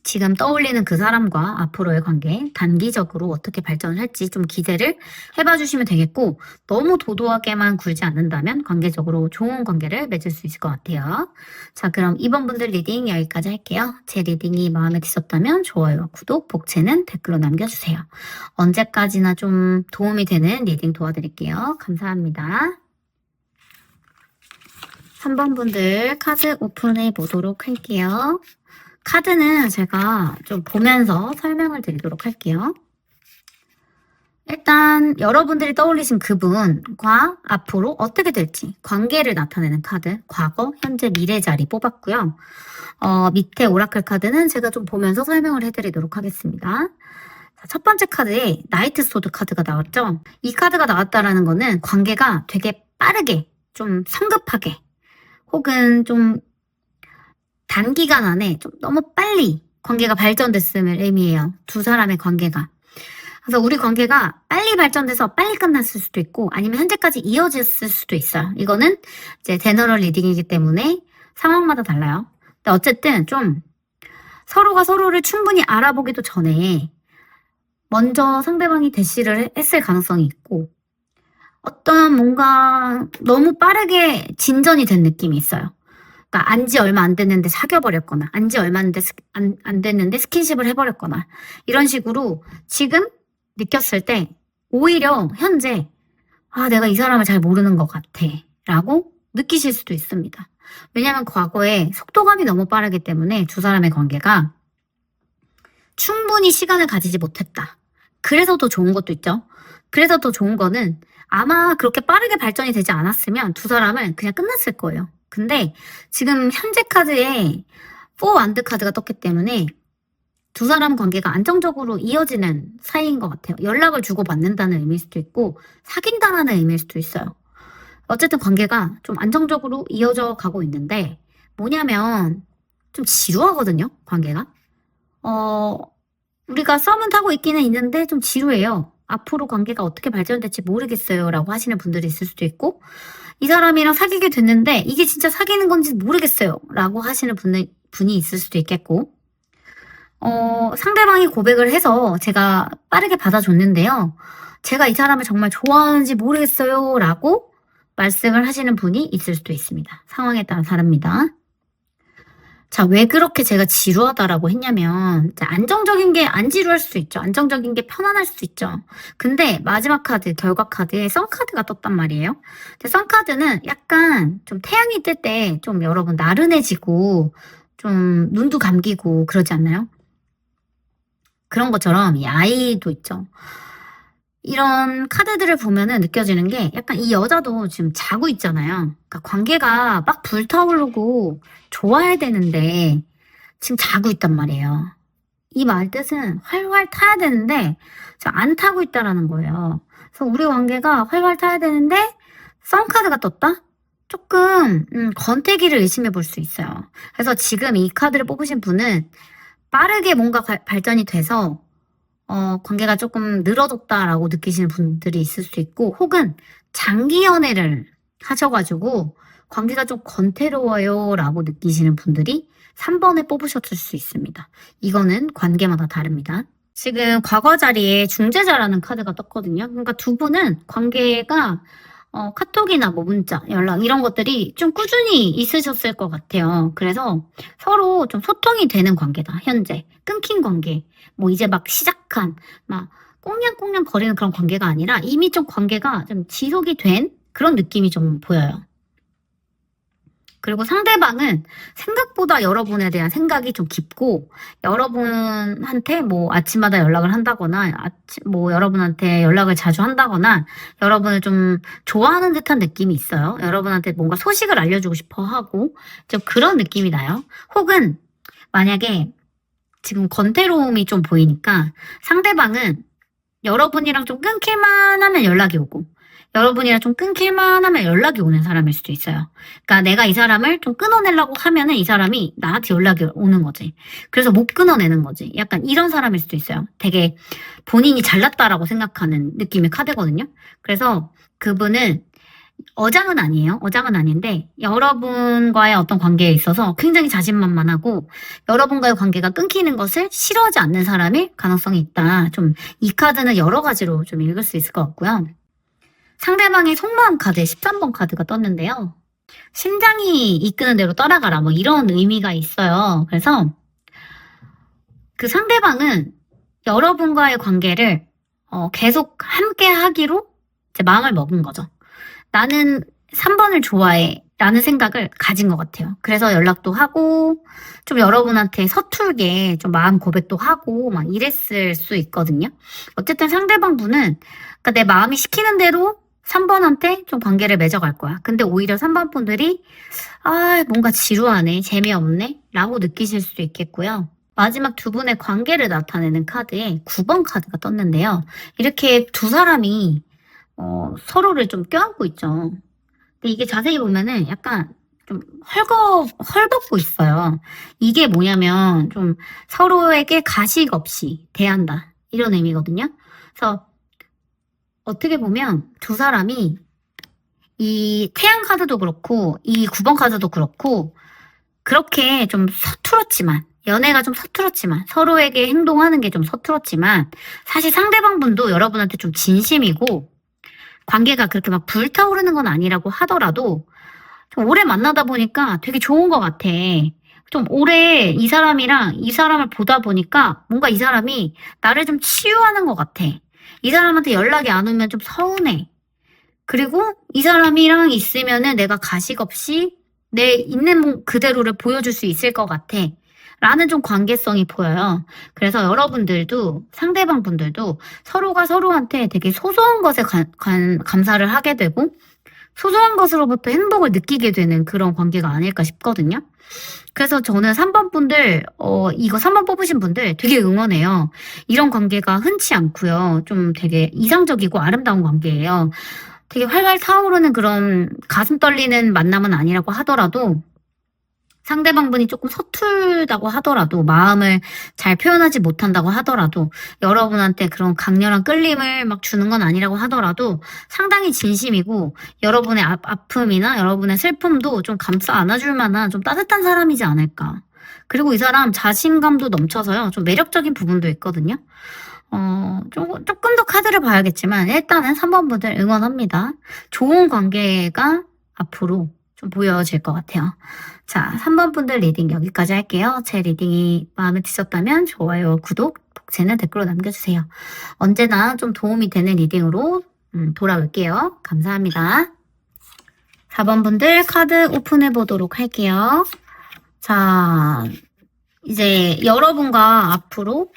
지금 떠올리는 그 사람과 앞으로의 관계 단기적으로 어떻게 발전을 할지 좀 기대를 해봐 주시면 되겠고, 너무 도도하게만 굴지 않는다면 관계적으로 좋은 관계를 맺을 수 있을 것 같아요. 자, 그럼 이번 분들 리딩 여기까지 할게요. 제 리딩이 마음에 드셨다면 좋아요와 구독, 복채는 댓글로 남겨주세요. 언제까지나 좀 도움이 되는 리딩 도와드릴게요. 감사합니다. 3번 분들 카드 오픈해 보도록 할게요. 카드는 제가 좀 보면서 설명을 드리도록 할게요. 일단 여러분들이 떠올리신 그분과 앞으로 어떻게 될지 관계를 나타내는 카드, 과거, 현재, 미래 자리 뽑았고요. 밑에 오라클 카드는 제가 좀 보면서 설명을 해드리도록 하겠습니다. 첫 번째 카드에 나이트 소드 카드가 나왔죠. 이 카드가 나왔다라는 거는 관계가 되게 빠르게, 좀 성급하게, 혹은 좀 단기간 안에 좀 너무 빨리 관계가 발전됐음을 의미해요. 두 사람의 관계가. 그래서 우리 관계가 빨리 발전돼서 빨리 끝났을 수도 있고 아니면 현재까지 이어졌을 수도 있어요. 이거는 이제 제너럴 리딩이기 때문에 상황마다 달라요. 근데 어쨌든 좀 서로가 서로를 충분히 알아보기도 전에 먼저 상대방이 대시를 했을 가능성이 있고, 어떤 뭔가 너무 빠르게 진전이 된 느낌이 있어요. 그러니까 안지 얼마 안 됐는데 사귀어버렸거나 안지 얼마 안 됐는데 스킨십을 해버렸거나 이런 식으로 지금 느꼈을 때 오히려 현재 내가 이 사람을 잘 모르는 것 같아 라고 느끼실 수도 있습니다. 왜냐하면 과거에 속도감이 너무 빠르기 때문에 두 사람의 관계가 충분히 시간을 가지지 못했다. 그래서 더 좋은 것도 있죠. 그래서 더 좋은 거는 아마 그렇게 빠르게 발전이 되지 않았으면 두 사람은 그냥 끝났을 거예요. 근데 지금 현재 카드에 4 완드 카드가 떴기 때문에 두 사람 관계가 안정적으로 이어지는 사이인 것 같아요. 연락을 주고받는다는 의미일 수도 있고 사귄다라는 의미일 수도 있어요. 어쨌든 관계가 좀 안정적으로 이어져 가고 있는데 뭐냐면 좀 지루하거든요, 관계가. 우리가 썸은 타고 있기는 있는데 좀 지루해요. 앞으로 관계가 어떻게 발전될지 모르겠어요 라고 하시는 분들이 있을 수도 있고, 이 사람이랑 사귀게 됐는데 이게 진짜 사귀는 건지 모르겠어요 라고 하시는 분이 있을 수도 있겠고, 상대방이 고백을 해서 제가 빠르게 받아줬는데요. 제가 이 사람을 정말 좋아하는지 모르겠어요 라고 말씀을 하시는 분이 있을 수도 있습니다. 상황에 따라 다릅니다. 자, 왜 그렇게 제가 지루하다라고 했냐면, 안정적인 게 안 지루할 수도 있죠. 안정적인 게 편안할 수도 있죠. 근데 마지막 카드, 결과 카드에 썬카드가 떴단 말이에요. 근데 썬카드는 약간 좀 태양이 뜰 때 좀 여러분 나른해지고 좀 눈도 감기고 그러지 않나요? 그런 것처럼 이 아이도 있죠. 이런 카드들을 보면은 느껴지는 게 약간 이 여자도 지금 자고 있잖아요. 그러니까 관계가 막 불타오르고 좋아야 되는데 지금 자고 있단 말이에요. 이 말 뜻은 활활 타야 되는데 지금 안 타고 있다라는 거예요. 그래서 우리 관계가 활활 타야 되는데 썬카드가 떴다? 조금 권태기를 의심해 볼 수 있어요. 그래서 지금 이 카드를 뽑으신 분은 빠르게 뭔가 발전이 돼서 관계가 조금 늘어졌다라고 느끼시는 분들이 있을 수 있고, 혹은 장기 연애를 하셔가지고 관계가 좀 권태로워요 라고 느끼시는 분들이 3번에 뽑으셨을 수 있습니다. 이거는 관계마다 다릅니다. 지금 과거 자리에 중재자라는 카드가 떴거든요. 그러니까 두 분은 관계가 카톡이나 뭐 문자, 연락 이런 것들이 좀 꾸준히 있으셨을 것 같아요. 그래서 서로 좀 소통이 되는 관계다, 현재. 끊긴 관계. 뭐 이제 막 시작한, 막 꽁냥꽁냥 거리는 그런 관계가 아니라 이미 좀 관계가 좀 지속이 된 그런 느낌이 좀 보여요. 그리고 상대방은 생각보다 여러분에 대한 생각이 좀 깊고, 여러분한테 뭐 아침마다 연락을 한다거나, 뭐 여러분한테 연락을 자주 한다거나, 여러분을 좀 좋아하는 듯한 느낌이 있어요. 여러분한테 뭔가 소식을 알려주고 싶어 하고, 좀 그런 느낌이 나요. 혹은 만약에 지금 건태로움이 좀 보이니까 상대방은 여러분이랑 좀 끊길만 하면 연락이 오고, 여러분이랑 좀 끊길만 하면 연락이 오는 사람일 수도 있어요. 그러니까 내가 이 사람을 좀 끊어내려고 하면은 이 사람이 나한테 연락이 오는 거지. 그래서 못 끊어내는 거지. 약간 이런 사람일 수도 있어요. 되게 본인이 잘났다라고 생각하는 느낌의 카드거든요. 그래서 그분은 어장은 아니에요. 어장은 아닌데 여러분과의 어떤 관계에 있어서 굉장히 자신만만하고 여러분과의 관계가 끊기는 것을 싫어하지 않는 사람일 가능성이 있다. 좀 이 카드는 여러 가지로 좀 읽을 수 있을 것 같고요. 상대방의 속마음 카드 13번 카드가 떴는데요. 심장이 이끄는 대로 따라가라 뭐 이런 의미가 있어요. 그래서 그 상대방은 여러분과의 관계를 계속 함께 하기로 이제 마음을 먹은 거죠. 나는 3번을 좋아해 라는 생각을 가진 것 같아요. 그래서 연락도 하고 좀 여러분한테 서툴게 좀 마음 고백도 하고 막 이랬을 수 있거든요. 어쨌든 상대방 분은 그러니까 내 마음이 시키는 대로 3번한테 좀 관계를 맺어갈 거야. 근데 오히려 3번 분들이 뭔가 지루하네, 재미없네 라고 느끼실 수도 있겠고요. 마지막 두 분의 관계를 나타내는 카드에 9번 카드가 떴는데요. 이렇게 두 사람이 서로를 좀 껴안고 있죠. 근데 이게 자세히 보면은 약간 좀 헐벗고 있어요. 이게 뭐냐면 좀 서로에게 가식 없이 대한다. 이런 의미거든요. 그래서 어떻게 보면 두 사람이 이 태양 카드도 그렇고 이 9번 카드도 그렇고 그렇게 좀 서툴었지만 연애가 좀 서툴었지만 서로에게 행동하는 게 좀 서툴었지만 사실 상대방 분도 여러분한테 좀 진심이고 관계가 그렇게 막 불타오르는 건 아니라고 하더라도 좀 오래 만나다 보니까 되게 좋은 것 같아. 좀 오래 이 사람을 보다 보니까 뭔가 이 사람이 나를 좀 치유하는 것 같아. 이 사람한테 연락이 안 오면 좀 서운해. 그리고 이 사람이랑 있으면은 내가 가식 없이 내 있는 그대로를 보여줄 수 있을 것 같아. 라는 좀 관계성이 보여요. 그래서 여러분들도 상대방 분들도 서로가 서로한테 되게 소소한 것에 감사를 하게 되고 소소한 것으로부터 행복을 느끼게 되는 그런 관계가 아닐까 싶거든요. 그래서 저는 3번 분들, 이거 3번 뽑으신 분들 되게 응원해요. 이런 관계가 흔치 않고요. 좀 되게 이상적이고 아름다운 관계예요. 되게 활활 타오르는 그런 가슴 떨리는 만남은 아니라고 하더라도 상대방분이 조금 서툴다고 하더라도 마음을 잘 표현하지 못한다고 하더라도 여러분한테 그런 강렬한 끌림을 막 주는 건 아니라고 하더라도 상당히 진심이고 여러분의 아픔이나 여러분의 슬픔도 좀 감싸 안아줄 만한 좀 따뜻한 사람이지 않을까. 그리고 이 사람 자신감도 넘쳐서요. 좀 매력적인 부분도 있거든요. 조금 더 카드를 봐야겠지만 일단은 3번 분들 응원합니다. 좋은 관계가 앞으로 좀 보여질 것 같아요. 자, 3번 분들 리딩 여기까지 할게요. 제 리딩이 마음에 드셨다면 좋아요, 구독, 복제는 댓글로 남겨주세요. 언제나 좀 도움이 되는 리딩으로 돌아올게요. 감사합니다. 4번 분들 카드 오픈해 보도록 할게요. 자, 이제 여러분과 앞으로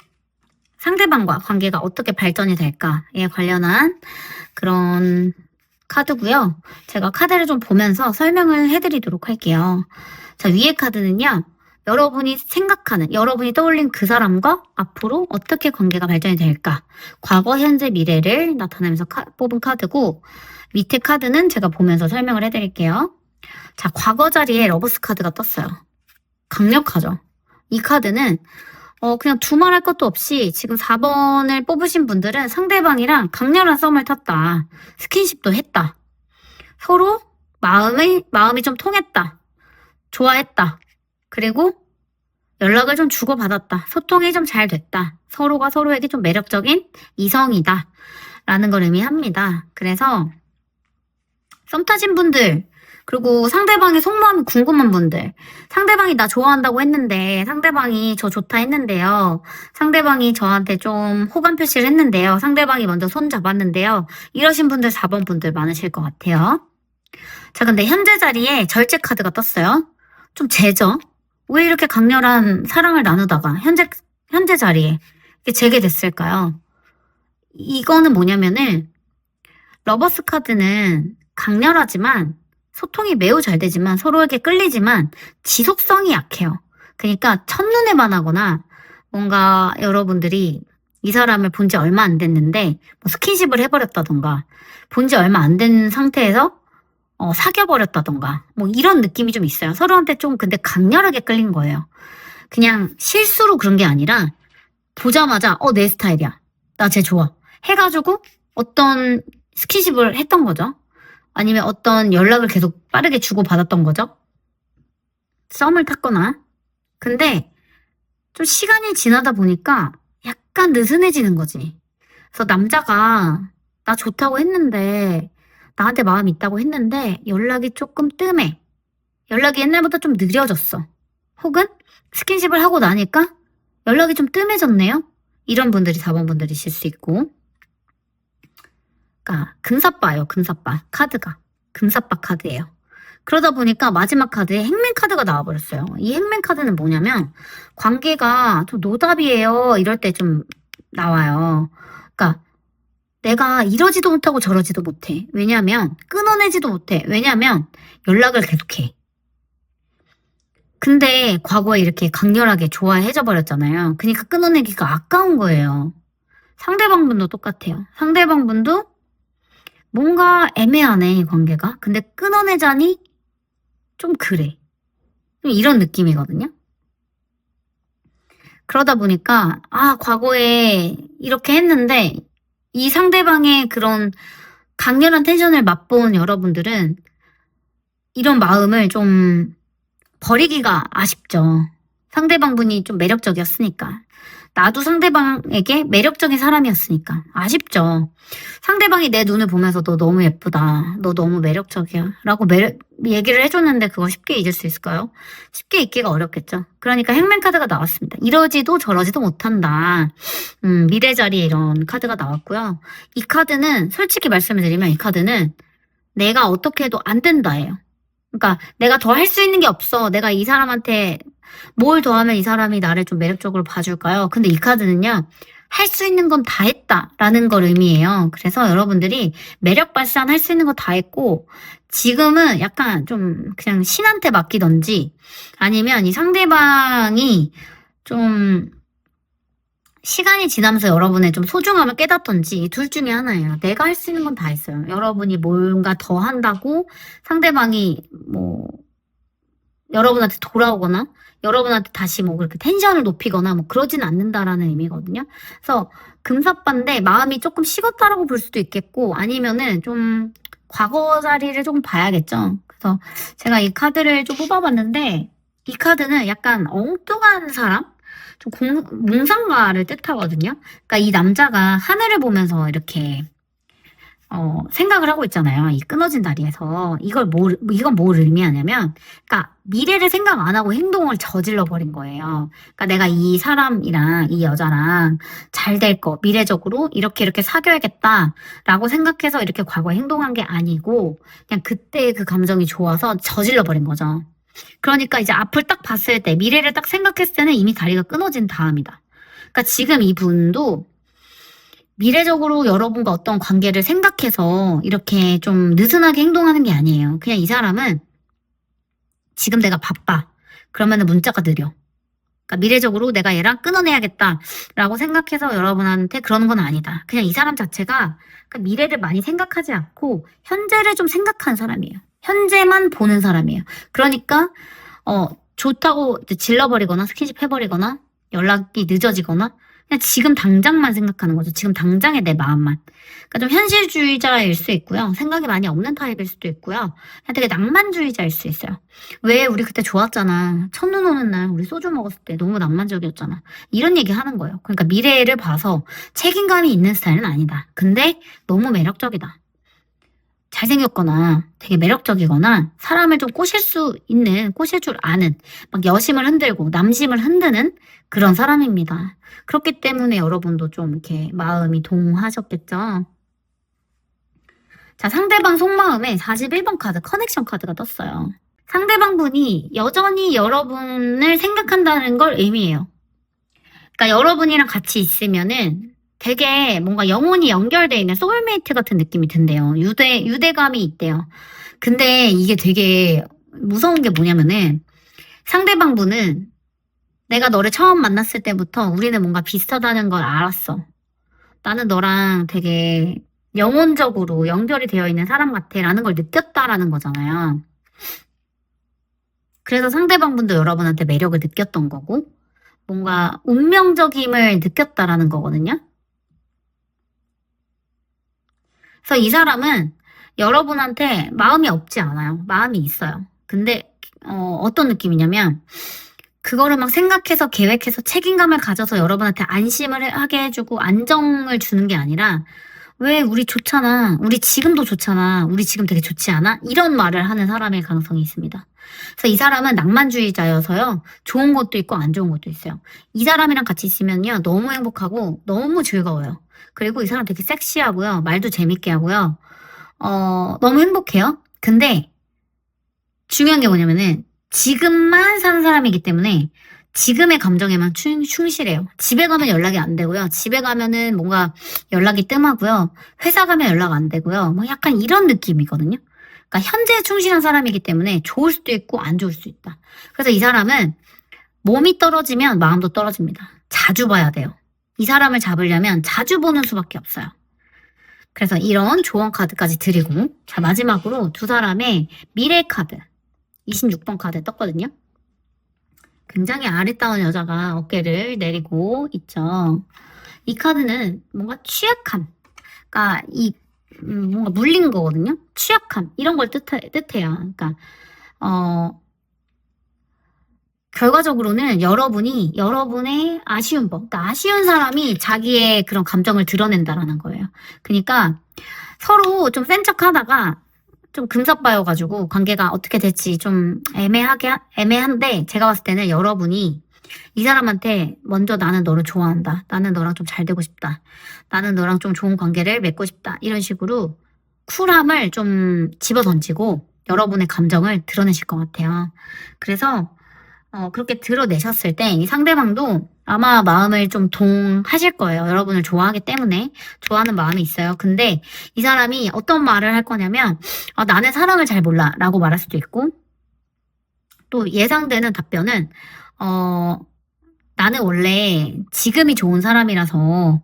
상대방과 관계가 어떻게 발전이 될까에 관련한 그런 카드고요. 제가 카드를 좀 보면서 설명을 해드리도록 할게요. 자, 위에 카드는요. 여러분이 생각하는, 여러분이 떠올린 그 사람과 앞으로 어떻게 관계가 발전이 될까. 과거, 현재, 미래를 나타내면서 뽑은 카드고 밑에 카드는 제가 보면서 설명을 해드릴게요. 자, 과거 자리에 러버스 카드가 떴어요. 강력하죠. 이 카드는 그냥 두말할 것도 없이 지금 4번을 뽑으신 분들은 상대방이랑 강렬한 썸을 탔다. 스킨십도 했다. 서로 마음이 좀 통했다. 좋아했다. 그리고 연락을 좀 주고받았다. 소통이 좀 잘 됐다. 서로가 서로에게 좀 매력적인 이성이다. 라는 걸 의미합니다. 그래서 썸 타신 분들, 그리고 상대방의 속마음이 궁금한 분들, 상대방이 나 좋아한다고 했는데 상대방이 저 좋다 했는데요. 상대방이 저한테 좀 호감 표시를 했는데요. 상대방이 먼저 손 잡았는데요. 이러신 분들 4번 분들 많으실 것 같아요. 자, 근데 현재 자리에 절제 카드가 떴어요. 좀 재죠? 왜 이렇게 강렬한 사랑을 나누다가 현재 자리에 이렇게 재게 됐을까요? 이거는 뭐냐면은 러버스 카드는 강렬하지만 소통이 매우 잘 되지만 서로에게 끌리지만 지속성이 약해요. 그러니까 첫눈에만 하거나 뭔가 여러분들이 이 사람을 본 지 얼마 안 됐는데 뭐 스킨십을 해버렸다던가 본 지 얼마 안 된 상태에서 사귀어버렸다던가 뭐 이런 느낌이 좀 있어요. 서로한테 좀 근데 강렬하게 끌린 거예요. 그냥 실수로 그런 게 아니라 보자마자 내 스타일이야. 나 쟤 좋아. 해가지고 어떤 스킨십을 했던 거죠. 아니면 어떤 연락을 계속 빠르게 주고받았던 거죠. 썸을 탔거나. 근데 좀 시간이 지나다 보니까 약간 느슨해지는 거지. 그래서 남자가 나 좋다고 했는데 나한테 마음이 있다고 했는데 연락이 조금 뜸해. 연락이 옛날보다 좀 느려졌어. 혹은 스킨십을 하고 나니까 연락이 좀 뜸해졌네요. 이런 분들이 4번 분들이실 수 있고. 그러니까 금사빠예요. 금사빠. 카드가. 금사빠 카드예요. 그러다 보니까 마지막 카드에 행맨 카드가 나와버렸어요. 이 행맨 카드는 뭐냐면 관계가 좀 노답이에요. 이럴 때 좀 나와요. 그러니까 내가 이러지도 못하고 저러지도 못해. 왜냐면 끊어내지도 못해. 왜냐면 연락을 계속해. 근데 과거에 이렇게 강렬하게 좋아해져 버렸잖아요. 그러니까 끊어내기가 아까운 거예요. 상대방 분도 똑같아요. 상대방 분도 뭔가 애매하네, 이 관계가. 근데 끊어내자니 좀 그래. 좀 이런 느낌이거든요. 그러다 보니까 과거에 이렇게 했는데 이 상대방의 그런 강렬한 텐션을 맛본 여러분들은 이런 마음을 좀 버리기가 아쉽죠. 상대방 분이 좀 매력적이었으니까. 나도 상대방에게 매력적인 사람이었으니까. 아쉽죠. 상대방이 내 눈을 보면서 너 너무 예쁘다. 너 너무 매력적이야. 라고 얘기를 해줬는데 그거 쉽게 잊을 수 있을까요? 쉽게 잊기가 어렵겠죠. 그러니까 행맨 카드가 나왔습니다. 이러지도 저러지도 못한다. 미래 자리에 이런 카드가 나왔고요. 이 카드는 솔직히 말씀을 드리면 이 카드는 내가 어떻게 해도 안 된다예요. 그러니까 내가 더 할 수 있는 게 없어. 내가 이 사람한테 뭘 더 하면 이 사람이 나를 좀 매력적으로 봐줄까요? 근데 이 카드는요. 할 수 있는 건 다 했다라는 걸 의미해요. 그래서 여러분들이 매력 발산할 수 있는 거 다 했고 지금은 약간 좀 그냥 신한테 맡기던지 아니면 이 상대방이 좀 시간이 지나면서 여러분의 좀 소중함을 깨닫던지 이 둘 중에 하나예요. 내가 할 수 있는 건 다 했어요. 여러분이 뭔가 더 한다고 상대방이 뭐 여러분한테 돌아오거나 여러분한테 다시 뭐 그렇게 텐션을 높이거나 뭐 그러진 않는다라는 의미거든요. 그래서 금사빠인데 마음이 조금 식었다라고 볼 수도 있겠고 아니면은 좀 과거 자리를 조금 봐야겠죠. 그래서 제가 이 카드를 좀 뽑아봤는데 이 카드는 약간 엉뚱한 사람? 좀 몽상가를 뜻하거든요. 그러니까 이 남자가 하늘을 보면서 이렇게 생각을 하고 있잖아요. 이 끊어진 다리에서. 이건 뭘 의미하냐면, 그러니까 미래를 생각 안 하고 행동을 저질러 버린 거예요. 그러니까 내가 이 사람이랑 이 여자랑 잘 될 거, 미래적으로 이렇게 사귀어야겠다라고 생각해서 이렇게 과거에 행동한 게 아니고, 그냥 그때 그 감정이 좋아서 저질러 버린 거죠. 그러니까 이제 앞을 딱 봤을 때, 미래를 딱 생각했을 때는 이미 다리가 끊어진 다음이다. 그러니까 지금 이분도 미래적으로 여러분과 어떤 관계를 생각해서 이렇게 좀 느슨하게 행동하는 게 아니에요. 그냥 이 사람은 지금 내가 바빠. 그러면은 문자가 느려. 그러니까 미래적으로 내가 얘랑 끊어내야겠다라고 생각해서 여러분한테 그러는 건 아니다. 그냥 이 사람 자체가 그러니까 미래를 많이 생각하지 않고 현재를 좀 생각하는 사람이에요. 현재만 보는 사람이에요. 그러니까 좋다고 이제 질러버리거나 스킨십 해버리거나 연락이 늦어지거나 그냥 지금 당장만 생각하는 거죠. 지금 당장의 내 마음만. 그러니까 좀 현실주의자일 수 있고요. 생각이 많이 없는 타입일 수도 있고요. 그냥 되게 낭만주의자일 수 있어요. 왜 우리 그때 좋았잖아. 첫눈 오는 날 우리 소주 먹었을 때 너무 낭만적이었잖아. 이런 얘기 하는 거예요. 그러니까 미래를 봐서 책임감이 있는 스타일은 아니다. 근데 너무 매력적이다. 잘생겼거나 되게 매력적이거나 사람을 좀 꼬실 줄 아는 막 여심을 흔들고 남심을 흔드는 그런 사람입니다. 그렇기 때문에 여러분도 좀 이렇게 마음이 동하셨겠죠. 자, 상대방 속마음에 41번 카드, 커넥션 카드가 떴어요. 상대방 분이 여전히 여러분을 생각한다는 걸 의미해요. 그러니까 여러분이랑 같이 있으면은 되게 뭔가 영혼이 연결되어 있는 소울메이트 같은 느낌이 든대요. 유대감이 있대요. 근데 이게 되게 무서운 게 뭐냐면은 상대방 분은 내가 너를 처음 만났을 때부터 우리는 뭔가 비슷하다는 걸 알았어. 나는 너랑 되게 영혼적으로 연결이 되어 있는 사람 같아 라는 걸 느꼈다라는 거잖아요. 그래서 상대방 분도 여러분한테 매력을 느꼈던 거고 뭔가 운명적임을 느꼈다라는 거거든요. 그래서 이 사람은 여러분한테 마음이 없지 않아요. 마음이 있어요. 근데 어떤 느낌이냐면 그거를 막 생각해서 계획해서 책임감을 가져서 여러분한테 안심을 하게 해주고 안정을 주는 게 아니라 왜 우리 좋잖아. 우리 지금도 좋잖아. 우리 지금 되게 좋지 않아? 이런 말을 하는 사람일 가능성이 있습니다. 그래서 이 사람은 낭만주의자여서요. 좋은 것도 있고 안 좋은 것도 있어요. 이 사람이랑 같이 있으면요. 너무 행복하고 너무 즐거워요. 그리고 이 사람 되게 섹시하고요. 말도 재밌게 하고요. 너무 행복해요. 근데 중요한 게 뭐냐면은 지금만 사는 사람이기 때문에 지금의 감정에만 충실해요. 집에 가면 연락이 안 되고요. 집에 가면은 뭔가 연락이 뜸하고요. 회사 가면 연락 안 되고요. 뭐 약간 이런 느낌이거든요. 그러니까 현재에 충실한 사람이기 때문에 좋을 수도 있고 안 좋을 수도 있다. 그래서 이 사람은 몸이 떨어지면 마음도 떨어집니다. 자주 봐야 돼요. 이 사람을 잡으려면 자주 보는 수밖에 없어요. 그래서 이런 조언 카드까지 드리고 자 마지막으로 두 사람의 미래 카드 26번 카드 떴거든요. 굉장히 아리따운 여자가 어깨를 내리고 있죠. 이 카드는 뭔가 취약함, 그러니까 뭔가 물린 거거든요. 취약함 이런 걸 뜻해요. 그러니까 결과적으로는 여러분의 아쉬운 법, 그러니까 아쉬운 사람이 자기의 그런 감정을 드러낸다라는 거예요. 그러니까 서로 좀 센 척하다가 좀 금사빠여가지고 관계가 어떻게 될지 좀 애매한데 제가 봤을 때는 여러분이 이 사람한테 먼저 나는 너를 좋아한다. 나는 너랑 좀 잘 되고 싶다. 나는 너랑 좀 좋은 관계를 맺고 싶다. 이런 식으로 쿨함을 좀 집어던지고 여러분의 감정을 드러내실 것 같아요. 그래서 그렇게 드러내셨을 때 이 상대방도 아마 마음을 좀 동하실 거예요. 여러분을 좋아하기 때문에 좋아하는 마음이 있어요. 근데 이 사람이 어떤 말을 할 거냐면 나는 사랑을 잘 몰라 라고 말할 수도 있고 또 예상되는 답변은 나는 원래 지금이 좋은 사람이라서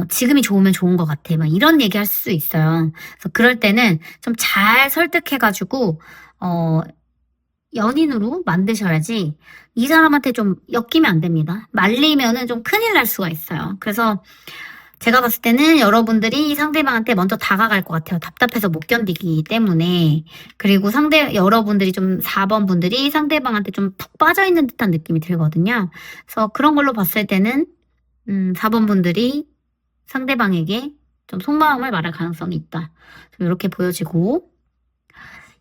지금이 좋으면 좋은 것 같아. 막 이런 얘기 할 수 있어요. 그래서 그럴 때는 좀 잘 설득해가지고 연인으로 만드셔야지 이 사람한테 좀 엮이면 안 됩니다. 말리면은 좀 큰일 날 수가 있어요. 그래서 제가 봤을 때는 여러분들이 상대방한테 먼저 다가갈 것 같아요. 답답해서 못 견디기 때문에. 그리고 여러분들이 좀 4번 분들이 상대방한테 좀 푹 빠져있는 듯한 느낌이 들거든요. 그래서 그런 걸로 봤을 때는 4번 분들이 상대방에게 좀 속마음을 말할 가능성이 있다. 이렇게 보여지고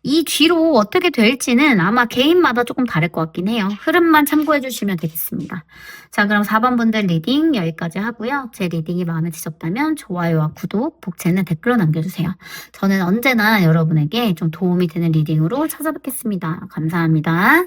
이 뒤로 어떻게 될지는 아마 개인마다 조금 다를 것 같긴 해요. 흐름만 참고해 주시면 되겠습니다. 자, 그럼 4번 분들 리딩 여기까지 하고요. 제 리딩이 마음에 드셨다면 좋아요와 구독, 복채는 댓글로 남겨주세요. 저는 언제나 여러분에게 좀 도움이 되는 리딩으로 찾아뵙겠습니다. 감사합니다.